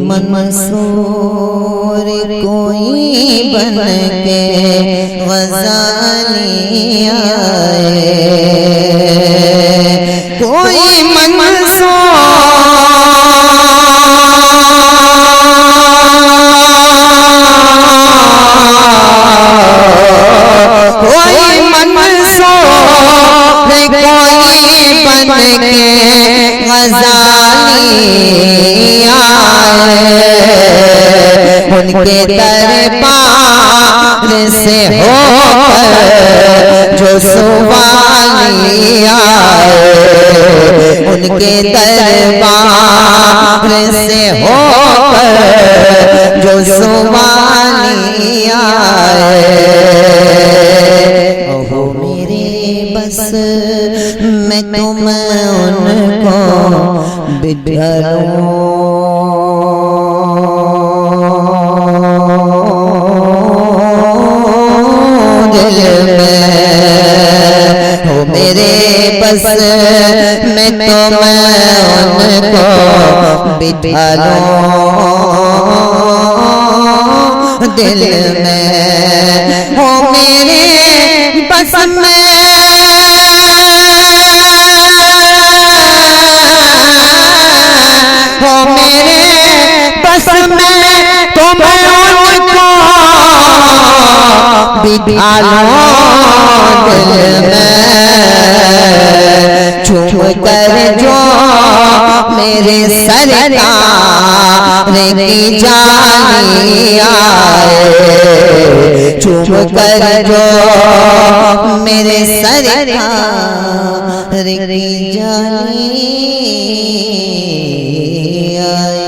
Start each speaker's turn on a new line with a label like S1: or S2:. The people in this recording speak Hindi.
S1: मंसूर कोई बन के ग़ज़ाली आए, कोई मंसूर उनके दरबार से होकर जो सुवाली आए, उनके दरबार से होकर जो सुवाली आए। ओहो मेरे बस मैं तुम उनको बिठलूं, मेरे बस मैं तो उनको बिठा लूं दिल में, हो मेरे बस में हो मेरे बस में तो मैं उनको बिठा लूं दिल में, चुप कर जो मेरे सरकार की जानी आए, चुप कर जो मेरे सरकार की जानी आए।